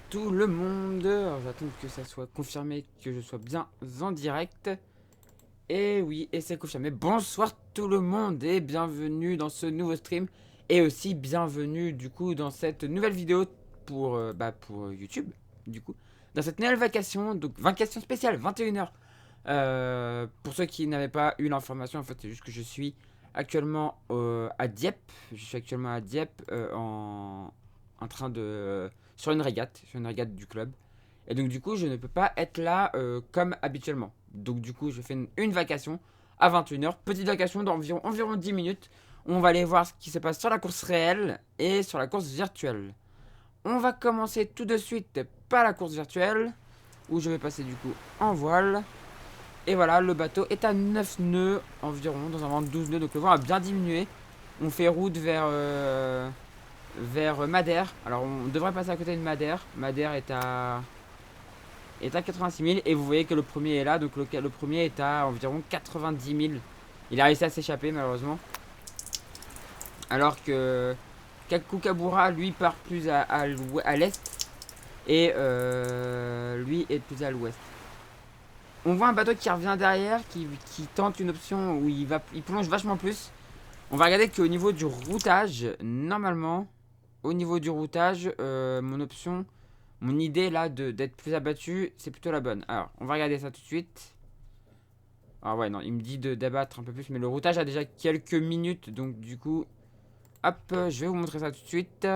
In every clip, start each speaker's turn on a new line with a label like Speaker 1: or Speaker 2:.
Speaker 1: tout le monde. Alors, j'attends que ça soit confirmé, que je sois bien en direct. Et oui, et c'est confirmé. Bonsoir tout le monde et bienvenue dans ce nouveau stream. Et aussi bienvenue du coup dans cette nouvelle vidéo pour YouTube. Du coup, dans cette nouvelle vacation, donc vacation spéciale, 21h. Pour ceux qui n'avaient pas eu l'information, en fait, c'est juste que je suis actuellement à Dieppe. Je suis actuellement à Dieppe en train de sur une régate du club. Et donc du coup, je ne peux pas être là comme habituellement. Donc du coup, je fais une vacation à 21h, petite vacation d'environ 10 minutes. On va aller voir ce qui se passe sur la course réelle et sur la course virtuelle. On va commencer tout de suite par la course virtuelle, où je vais passer du coup en voile. Et voilà, le bateau est à 9 nœuds environ, dans un vent de 12 nœuds, donc le vent a bien diminué. On fait route vers Madère. Alors on devrait passer à côté de Madère. Madère est à 86 000 et vous voyez que le premier est là, donc le premier est à environ 90 000. Il a réussi à s'échapper malheureusement. Alors que Kakukabura lui part plus à l'est et lui est plus à l'ouest. On voit un bateau qui revient derrière, qui tente une option où il plonge vachement plus. On va regarder qu'au niveau du routage, normalement, au niveau du routage, mon idée là d'être plus abattu, c'est plutôt la bonne. Alors, on va regarder ça tout de suite. Ah ouais, non, il me dit d'abattre un peu plus, mais le routage a déjà quelques minutes, donc du coup, hop, je vais vous montrer ça tout de suite.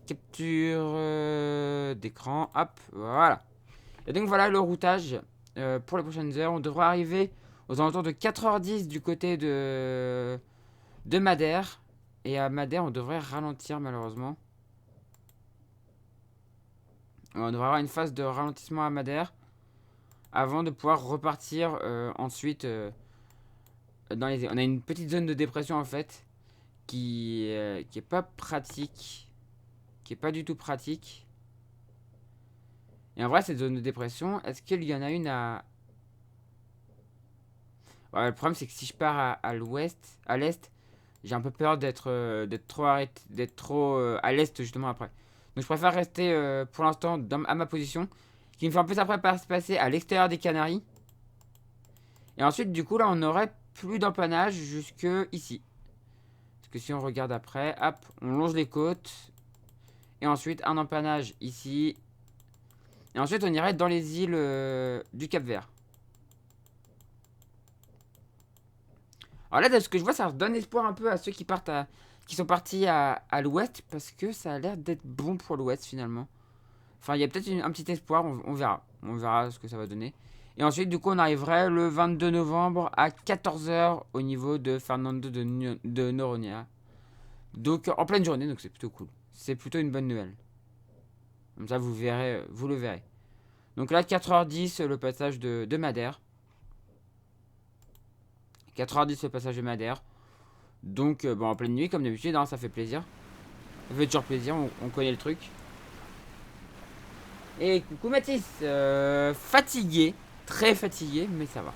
Speaker 1: Capture d'écran, hop, voilà. Et donc voilà le routage pour les prochaines heures. On devrait arriver aux alentours de 4h10 du côté de Madère. Et à Madère, on devrait ralentir malheureusement. On devrait avoir une phase de ralentissement à Madère avant de pouvoir repartir ensuite dans les... On a une petite zone de dépression en fait qui est pas pratique, qui est pas du tout pratique. Et en vrai, cette zone de dépression, est-ce qu'il y en a une à... Ouais, le problème c'est que si je pars à l'ouest, à l'est, j'ai un peu peur d'être trop arrêté, d'être trop à l'est justement après. Donc je préfère rester pour l'instant à ma position, qui me fait en plus après passer à l'extérieur des Canaries. Et ensuite du coup là on aurait plus d'empannage jusque ici. Parce que si on regarde après, hop, on longe les côtes. Et ensuite un empannage ici. Et ensuite on irait dans les îles du Cap Vert. Alors là, de ce que je vois, ça donne espoir un peu à ceux qui sont partis à l'ouest, parce que ça a l'air d'être bon pour l'ouest finalement. Enfin, il y a peut-être un petit espoir, on verra. On verra ce que ça va donner. Et ensuite, du coup, on arriverait le 22 novembre à 14h au niveau de Fernando de Noronha. Donc, en pleine journée, donc c'est plutôt cool. C'est plutôt une bonne nouvelle. Comme ça, vous le verrez. Donc là, 4h10, le passage de Madère. 4h10, le passage de Madère. Donc, bon, en pleine nuit, comme d'habitude, hein, ça fait plaisir. Ça fait toujours plaisir, on connaît le truc. Et coucou Mathis, fatigué, très fatigué, mais ça va.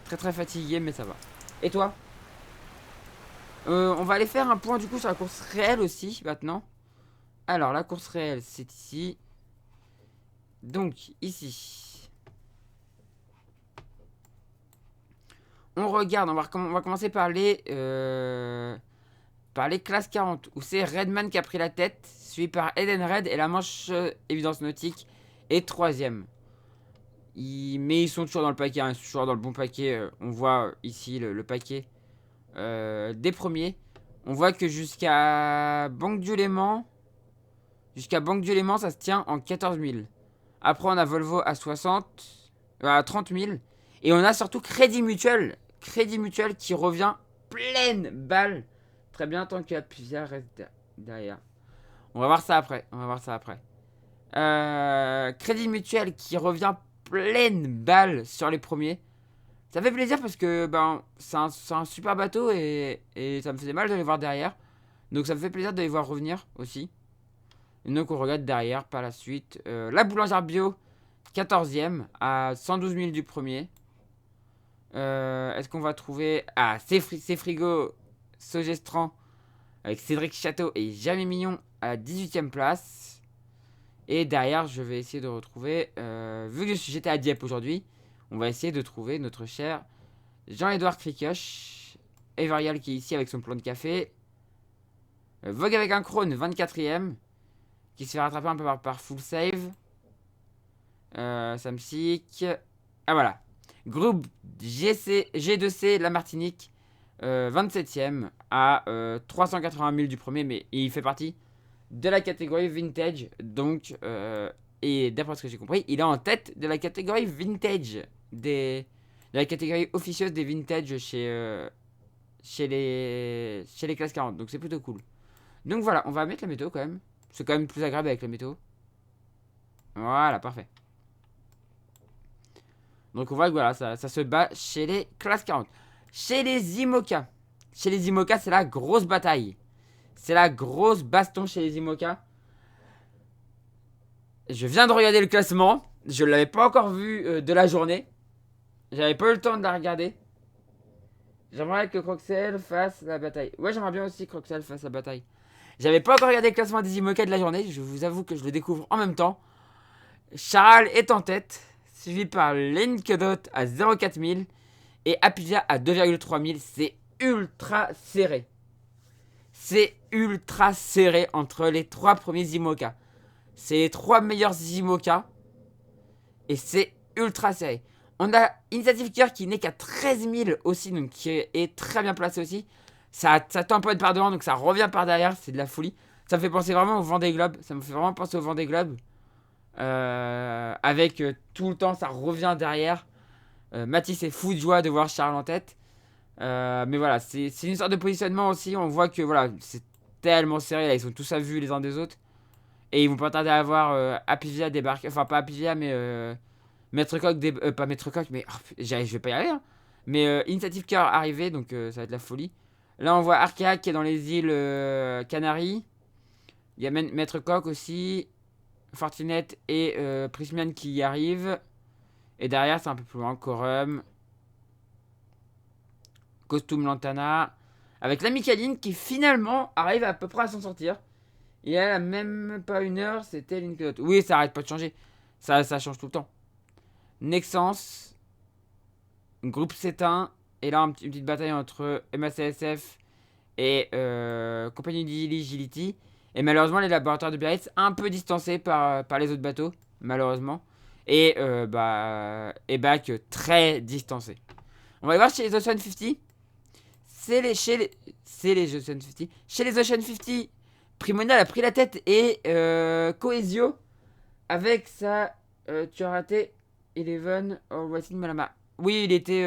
Speaker 1: Très très fatigué, mais ça va. Et toi? On va aller faire un point du coup sur la course réelle aussi, maintenant. Alors, la course réelle, c'est ici. Donc, ici. On regarde, on va commencer par les classes 40, où c'est Redman qui a pris la tête, suivi par Eden Red et la manche évidence nautique est troisième. Mais ils sont toujours dans le paquet, hein, ils sont toujours dans le bon paquet. On voit ici le paquet des premiers. On voit que jusqu'à Banque du Léman, ça se tient en 14 000. Après, on a Volvo à 30 000. Et on a surtout Crédit Mutuel. Crédit Mutuel qui revient pleine balle. Très bien, tant que la Pivia reste derrière. On va voir ça après. Crédit Mutuel qui revient pleine balle sur les premiers. Ça fait plaisir parce que c'est un super bateau et ça me faisait mal de les voir derrière. Donc ça me fait plaisir de les voir revenir aussi. Et donc on regarde derrière par la suite. La boulangère bio, 14ème à 112 000 du premier. Est-ce qu'on va trouver... Ah, c'est Frigo Sogestran avec Cédric Château et Jamais Mignon à la 18e place. Et derrière, je vais essayer de retrouver... vu que j'étais à Dieppe aujourd'hui, on va essayer de trouver notre cher Jean-Edouard Cricoche. Everial qui est ici avec son plan de café. Vogue avec un Krone, 24ème. Qui se fait rattraper un peu par full save. Samsic. Ah voilà. Groupe G2C La Martinique. 27ème à 380 000 du premier. Mais il fait partie de la catégorie vintage. Donc, et d'après ce que j'ai compris, il est en tête de la catégorie vintage. De la catégorie officieuse des vintage chez les classes 40. Donc c'est plutôt cool. Donc voilà, on va mettre la météo quand même. C'est quand même plus agréable avec la météo. Voilà, parfait. Donc on voit que voilà, ça se bat chez les classes 40. Chez les IMOCA. Chez les IMOCA, c'est la grosse bataille. C'est la grosse baston chez les IMOCA. Je viens de regarder le classement. Je ne l'avais pas encore vu de la journée. J'avais pas eu le temps de la regarder. J'aimerais que Croxel fasse la bataille. Ouais, j'aimerais bien aussi que Croxel fasse la bataille. J'avais pas encore regardé le classement des IMOCA de la journée. Je vous avoue que je le découvre en même temps. Charal est en tête, suivi par Linkedot à 0,4 000 et Apivia à 2,3 000. C'est ultra serré. C'est ultra serré entre les 3 premiers IMOCA. C'est les 3 meilleurs IMOCA. Et c'est ultra serré. On a Initiative Cœur qui n'est qu'à 13 000 aussi, donc qui est très bien placé aussi. Ça tamponne par devant, donc ça revient par derrière. C'est de la folie. Ça me fait penser vraiment au Vendée Globe. Ça me fait vraiment penser au Vendée Globe. Avec tout le temps, ça revient derrière. Mathis est fou de joie de voir Charles en tête. Mais voilà, c'est une sorte de positionnement aussi. On voit que voilà, c'est tellement serré. Là, ils sont tous à vue les uns des autres. Et ils vont pas tarder à voir Apivia débarquer. Enfin, pas Apivia, mais Maître Coq. Pas Maître Coq, mais je vais pas y aller. Hein. Mais Initiative Cœur arrivé, donc ça va être la folie. Là, on voit Arkea qui est dans les îles Canaries. Il y a Maître Coq aussi. Fortinet et Prismian qui y arrivent. Et derrière, c'est un peu plus loin. Corum. Costume Lantana. Avec la Micaline qui finalement arrive à peu près à s'en sortir. Il y a même pas une heure, c'était Linkedot. Oui, ça arrête pas de changer. Ça change tout le temps. Nexence. Groupe C1. Et là, une petite bataille entre MACSF et Compagnie d'Agility. Et malheureusement, les laboratoires de Biarritz un peu distancés par les autres bateaux, malheureusement. Et Bac très distancé. On va aller voir chez les Ocean 50. C'est les Ocean 50. Chez les Ocean 50, Primonial a pris la tête et Coesio avec sa... tu as raté Eleven or Waiting Malama. Oui, il était,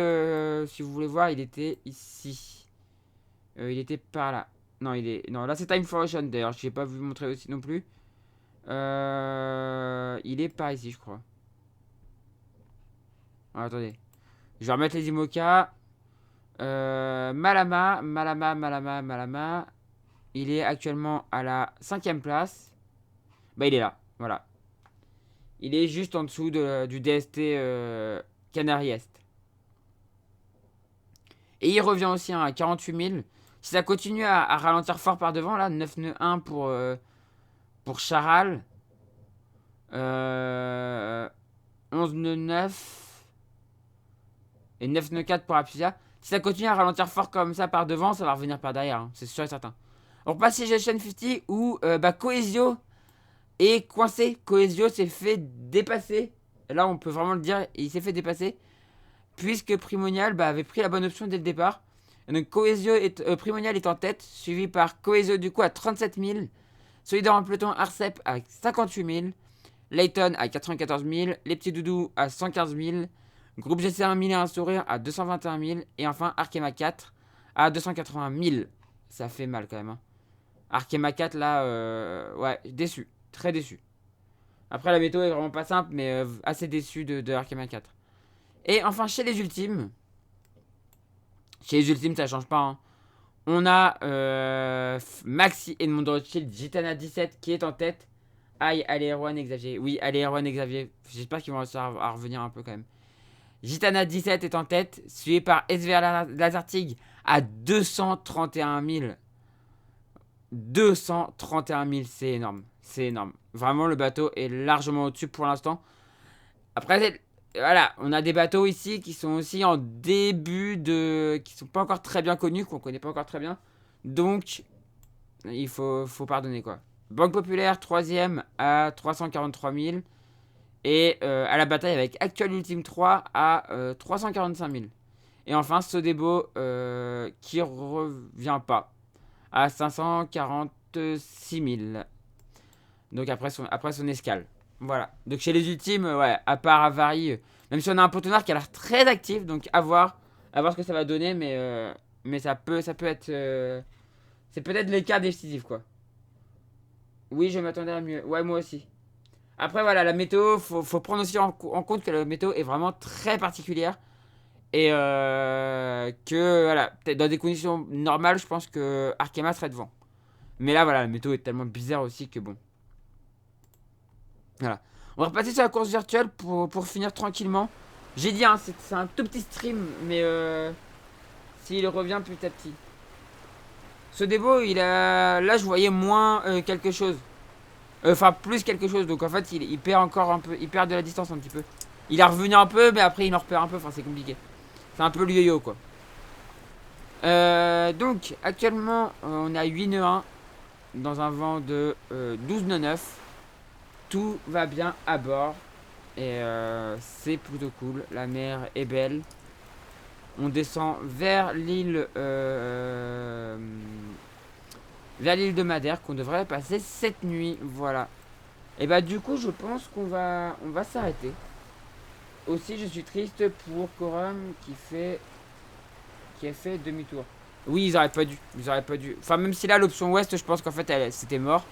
Speaker 1: si vous voulez voir, il était ici. Il était par là. Non, non, là c'est Time for Ocean d'ailleurs. Je n'ai pas vu montrer aussi non plus. Il est par ici, je crois. Ah, attendez. Je vais remettre les IMOCA. Malama. Il est actuellement à la 5ème place. Bah, il est là. Voilà. Il est juste en dessous du DST Canary Est. Et il revient aussi à 48 000. Si ça continue à ralentir fort par devant, là, 9-1 pour Charal. 11-9 et 9-4 pour Apivia. Si ça continue à ralentir fort comme ça par devant, ça va revenir par derrière, hein, c'est sûr et certain. On repasse chez Ocean 50 où Coesio est coincé. Coesio s'est fait dépasser. Là, on peut vraiment le dire, il s'est fait dépasser. Puisque Primonial avait pris la bonne option dès le départ. Et donc Primonial est en tête, suivi par Coesio du coup à 37 000. Solidaire en peloton Arcep à 58 000. Layton à 94 000. Les petits doudous à 115 000. Groupe GC1 1000 et un sourire à 221 000. Et enfin Arkema 4 à 280 000. Ça fait mal quand même. Hein. Arkema 4 là, ouais, déçu. Très déçu. Après la météo est vraiment pas simple, mais assez déçu de Arkema 4. Et enfin chez les ultimes. Chez les ultimes ça change pas. Hein. On a Maxi Edmond Rothschild, Gitana 17 qui est en tête. Aïe, allez, Erwan et Xavier. Oui, allez, Erwan et Xavier. J'espère qu'ils vont réussir à revenir un peu quand même. Gitana 17 est en tête, suivi par SVR Lazartig à 231 000. 231 000, c'est énorme. C'est énorme. Vraiment, le bateau est largement au-dessus pour l'instant. Après, voilà, on a des bateaux ici qui sont aussi en début de... qui sont pas encore très bien connus, qu'on connaît pas encore très bien. Donc, il faut pardonner, quoi. Banque Populaire, 3ème à 343 000. Et à la bataille avec Actual Ultime 3 à 345 000. Et enfin, Sodebo qui revient pas à 546 000. Donc après son escale. Voilà. Donc chez les ultimes, ouais, à part Avari, même si on a un Pontonard qui a l'air très actif, donc à voir ce que ça va donner, mais ça peut être, c'est peut-être les cas décisifs, quoi. Oui, je m'attendais à mieux. Ouais, moi aussi. Après, voilà, la météo, faut prendre aussi en compte que la météo est vraiment très particulière. Et que, voilà, peut-être dans des conditions normales, je pense que Arkema serait devant. Mais là, voilà, la météo est tellement bizarre aussi que bon. Voilà. On va repasser sur la course virtuelle pour finir tranquillement. J'ai dit, hein, c'est un tout petit stream, mais s'il revient petit à petit. Ce débo, là, je voyais moins quelque chose. Enfin, plus quelque chose. Donc en fait, il perd encore un peu. Il perd de la distance un petit peu. Il est revenu un peu, mais après, il en repère un peu. Enfin, c'est compliqué. C'est un peu le yo-yo, quoi. Donc, actuellement, on est à 8 nœuds 1 dans un vent de 12 nœuds 9. Tout va bien à bord. Et c'est plutôt cool. La mer est belle. On descend vers l'île de Madère qu'on devrait passer cette nuit. Voilà. Et bah du coup je pense qu'on va s'arrêter. Aussi je suis triste pour Corum qui a fait demi-tour. Oui, ils auraient pas dû. Ils auraient pas dû. Enfin même si là l'option ouest je pense qu'en fait c'était mort.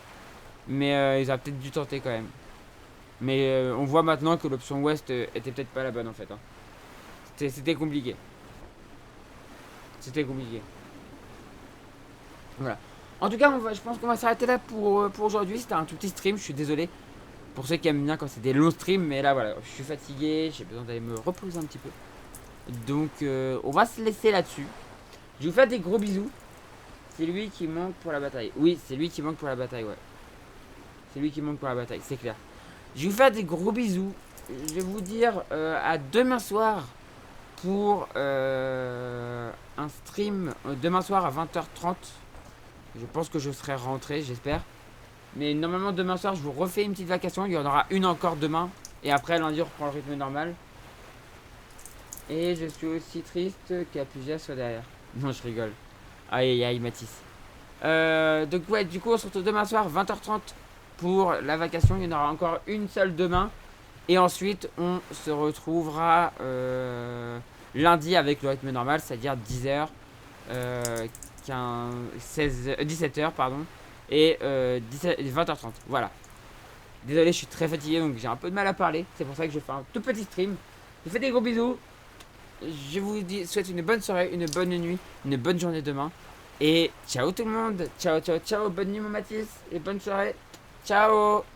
Speaker 1: Mais ils auraient peut-être dû tenter quand même. Mais on voit maintenant que l'option ouest était peut-être pas la bonne en fait. Hein. C'était compliqué. C'était compliqué. Voilà. En tout cas, je pense qu'on va s'arrêter là pour aujourd'hui. C'était un tout petit stream, je suis désolé. Pour ceux qui aiment bien quand c'est des longs streams, mais là voilà, je suis fatigué, j'ai besoin d'aller me reposer un petit peu. Donc on va se laisser là-dessus. Je vous fais des gros bisous. C'est lui qui manque pour la bataille. Oui, c'est lui qui manque pour la bataille, ouais. C'est lui qui manque pour la bataille, c'est clair. Je vous fais des gros bisous. Je vais vous dire à demain soir pour un stream. Demain soir à 20h30. Je pense que je serai rentré, j'espère. Mais normalement demain soir je vous refais une petite vacation. Il y en aura une encore demain. Et après lundi on reprend le rythme normal. Et je suis aussi triste qu'Apugia soit derrière. Non je rigole. Aïe aïe aïe Mathis. Donc ouais du coup on se retrouve demain soir 20h30 pour la vacation. Il y en aura encore une seule demain. Et ensuite on se retrouvera lundi avec le rythme normal. C'est-à-dire 10h 17h pardon. Et 20h30, voilà. Désolé, je suis très fatigué donc j'ai un peu de mal à parler. C'est pour ça que je fais un tout petit stream. Je vous fais des gros bisous. Je vous souhaite une bonne soirée, une bonne nuit, une bonne journée demain. Et ciao tout le monde. Ciao, ciao, ciao. Bonne nuit mon Mathis. Et bonne soirée. Ciao.